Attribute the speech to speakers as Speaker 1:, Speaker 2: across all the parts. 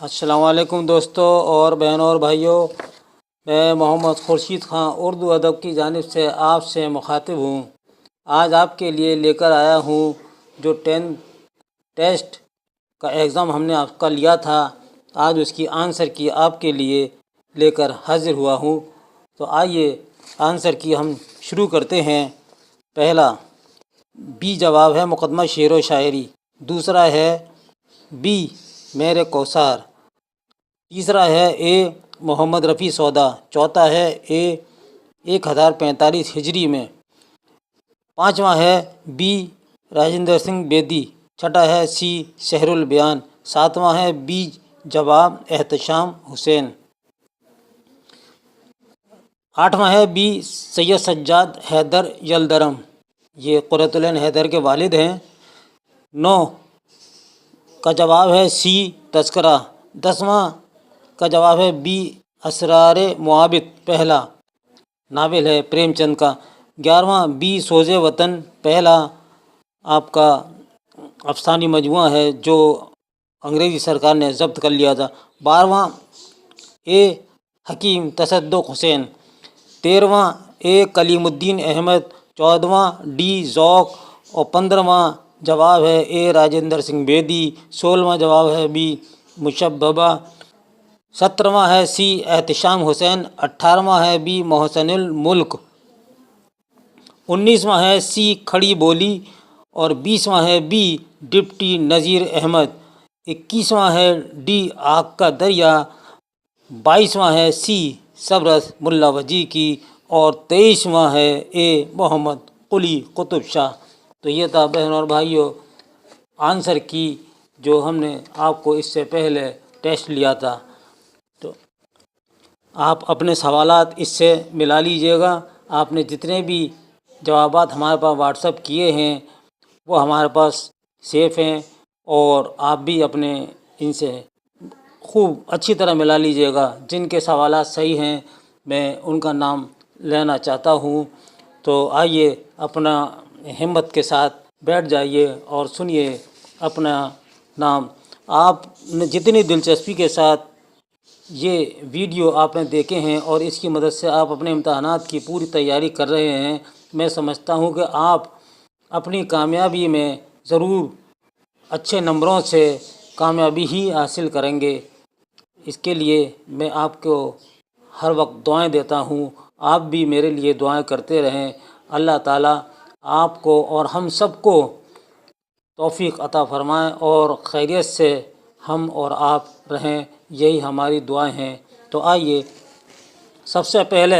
Speaker 1: अस्सलाम वालेकुम दोस्तों और बहनों और भाइयों, मैं मोहम्मद खुर्शीद ख़ां उर्दू अदब की जानिब से आपसे मुखातिब हूँ। आज आपके लिए लेकर आया हूँ जो 10th टेस्ट का एग्ज़ाम हमने आपका लिया था, आज उसकी आंसर की आपके लिए लेकर हाजिर हुआ हूँ। तो आइए आंसर की हम शुरू करते हैं। पहला बी जवाब है मुकदमा शेर व शायरी, दूसरा है बी मेरे कौसार, तीसरा है ए मोहम्मद रफ़ी सौदा, चौथा है ए 1045 हिजरी में, पाँचवा है बी राजेंद्र सिंह बेदी, छठा है सी शहरुल बयान, सातवां है बी जवाब एहतशाम हुसैन, आठवां है बी सैयद सज्जाद हैदर यलदरम, ये कुर्रतुल ऐन हैदर के वालिद हैं। 9 का जवाब है सी तस्करा, 10वां का जवाब है बी असरारे मुआबिद, पहला नावल है प्रेमचंद का, 11वां बी सोज़े वतन, पहला आपका अफसानी मजमुआ है जो अंग्रेज़ी सरकार ने ज़ब्त कर लिया था, 12वां ए हकीम तसद्दुक़ हुसैन, 13वां ए कलीमुद्दीन अहमद, 14वां डी ज़ौक़ और 15वां जवाब है ए राजेंद्र सिंह बेदी, 16वां जवाब है बी मुशब्बबा, 17वां है सी एहतशाम हुसैन, 18वां है बी मोहसिनुल मुल्क, 19वां है सी खड़ी बोली और 20वां है बी डिप्टी नज़ीर अहमद, 21वां है डी आग का दरिया, 22वां है सी सबरस मुल्ला वजी की और 23वां है ए मोहम्मद कुली कुतुब शाह। तो ये था बहनों और भाइयों आंसर की जो हमने आपको इससे पहले टेस्ट लिया था। तो आप अपने सवालात इससे मिला लीजिएगा। आपने जितने भी जवाबात हमारे पास व्हाट्सएप किए हैं वो हमारे पास सेफ़ हैं और आप भी अपने इनसे खूब अच्छी तरह मिला लीजिएगा। जिनके सवालात सही हैं मैं उनका नाम लेना चाहता हूँ। तो आइए अपना हिम्मत के साथ बैठ जाइए और सुनिए अपना नाम। आपने जितनी दिलचस्पी के साथ ये वीडियो आपने देखे हैं और इसकी मदद से आप अपने इम्तहानात की पूरी तैयारी कर रहे हैं, मैं समझता हूँ कि आप अपनी कामयाबी में ज़रूर अच्छे नंबरों से कामयाबी ही हासिल करेंगे। इसके लिए मैं आपको हर वक्त दुआएं देता हूँ। आप भी मेरे लिए दुआएं करते रहें। अल्लाह ताला आपको और हम सबको तौफीक अता फरमाएं और खैरियत से हम और आप रहें, यही हमारी दुआएं हैं। तो आइए सबसे पहले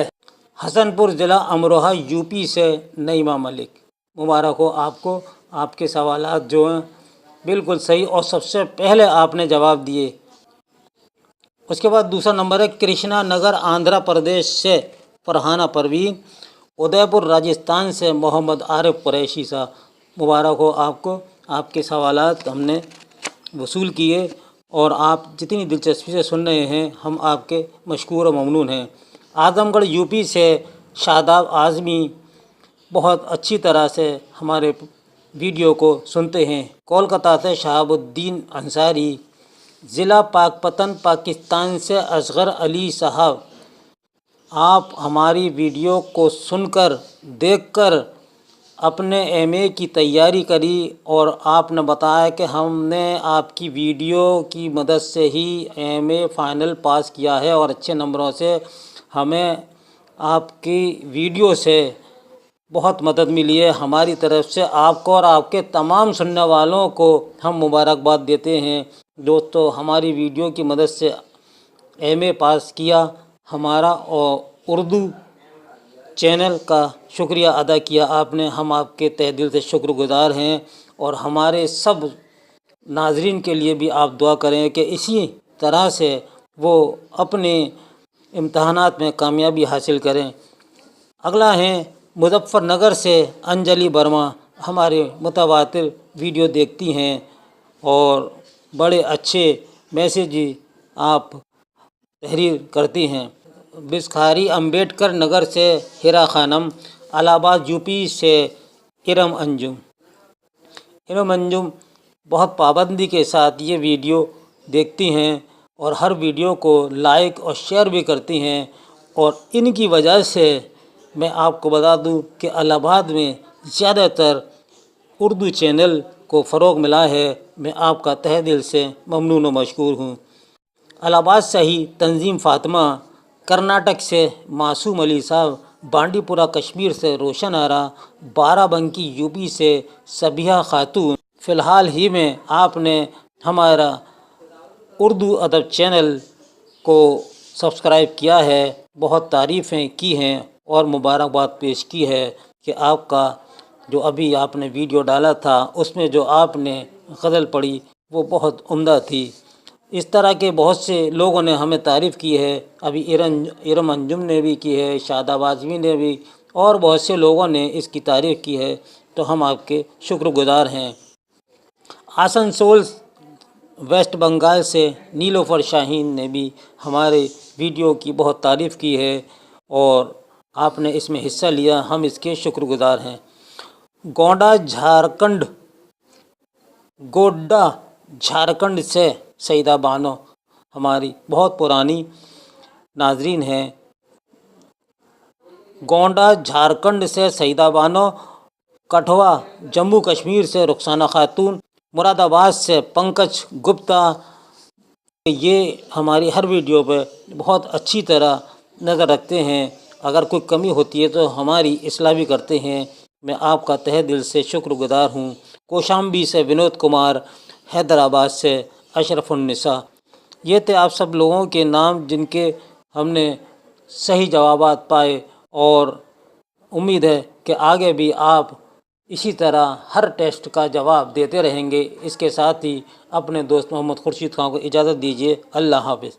Speaker 1: हसनपुर ज़िला अमरोहा यूपी से नईमा मलिक, मुबारक हो आपको। आपके सवालात जो हैं बिल्कुल सही और सबसे पहले आपने जवाब दिए। उसके बाद दूसरा नंबर है कृष्णा नगर आंध्र प्रदेश से फरहाना परवीन, उदयपुर राजस्थान से मोहम्मद आरिफ कुरैशी साहब, मुबारक हो आपको। आपके सवालात हमने वसूल किए और आप जितनी दिलचस्पी से सुन रहे हैं हम आपके मशकूर और ममनून हैं। आजमगढ़ यूपी से शादाब आज़मी बहुत अच्छी तरह से हमारे वीडियो को सुनते हैं। कोलकाता से शहाबुद्दीन अंसारी, ज़िला पाकपतन पाकिस्तान से असगर अली साहब, आप हमारी वीडियो को सुनकर देखकर अपने एमए की तैयारी करी और आपने बताया कि हमने आपकी वीडियो की मदद से ही एमए फ़ाइनल पास किया है और अच्छे नंबरों से। हमें आपकी वीडियो से बहुत मदद मिली है। हमारी तरफ से आपको और आपके तमाम सुनने वालों को हम मुबारकबाद देते हैं। दोस्तों, हमारी वीडियो की मदद से एमए पास किया हमारा और उर्दू चैनल का शुक्रिया अदा किया आपने। हम आपके तहे दिल से शुक्रगुज़ार हैं और हमारे सब नाजरीन के लिए भी आप दुआ करें कि इसी तरह से वो अपने इम्तहानात में कामयाबी हासिल करें। अगला है मुज़फ़्फ़रनगर से अंजलि वर्मा, हमारे मुतवातिर वीडियो देखती हैं और बड़े अच्छे मैसेज आप तहरीर करती हैं। बिस्खारी अम्बेडकर नगर से हिरा खानम, इलाहाबाद यूपी से इरम अंजुम। इरम अंजुम बहुत पाबंदी के साथ ये वीडियो देखती हैं اور ہر ویڈیو کو لائک اور شیئر بھی کرتی ہیں، اور ان کی وجہ سے میں آپ کو بتا دوں کہ الہ آباد میں زیادہ تر اردو چینل کو فروغ ملا ہے۔ میں آپ کا تہہ دل سے ممنون و مشکور ہوں۔ الہ آباد سے ہی تنظیم فاطمہ، کرناٹک سے معصوم علی صاحب، بانڈی پورہ کشمیر سے روشن آرا، بارہ بنکی یو پی سے صبیحہ خاتون۔ فی الحال ہی میں آپ نے ہمارا اردو ادب چینل کو سبسکرائب کیا ہے، بہت تعریفیں کی ہیں اور مبارکباد پیش کی ہے کہ آپ کا جو ابھی آپ نے ویڈیو ڈالا تھا اس میں جو آپ نے غزل پڑھی وہ بہت عمدہ تھی۔ اس طرح کے بہت سے لوگوں نے ہمیں تعریف کی ہے، ابھی ارم انجم نے بھی کی ہے، شاداب اعظمی نے بھی، اور بہت سے لوگوں نے اس کی تعریف کی ہے، تو ہم آپ کے شکر گزار ہیں۔ آسنسول ویسٹ بنگال سے نیلوفر شاہین نے بھی ہمارے ویڈیو کی بہت تعریف کی ہے اور آپ نے اس میں حصہ لیا، ہم اس کے شکر گزار ہیں۔ گوڈا جھارکھنڈ سے سیدہ بانو ہماری بہت پرانی ناظرین ہیں۔ گونڈا جھارکھنڈ سے سیدہ بانو، کٹھوا جموں کشمیر سے رخسانہ خاتون، مراد آباد سے پنکج گپتا، یہ ہماری ہر ویڈیو پہ بہت اچھی طرح نظر رکھتے ہیں، اگر کوئی کمی ہوتی ہے تو ہماری اصلاح بھی کرتے ہیں۔ میں آپ کا تہہ دل سے شکر گزار ہوں۔ کوشامبی سے ونود کمار، حیدرآباد سے اشرف النساء، یہ تھے آپ سب لوگوں کے نام جن کے ہم نے صحیح جوابات پائے، اور امید ہے کہ آگے بھی آپ اسی طرح ہر ٹیسٹ کا جواب دیتے رہیں گے۔ اس کے ساتھ ہی اپنے دوست محمد خورشید خان کو اجازت دیجیے۔ اللہ حافظ۔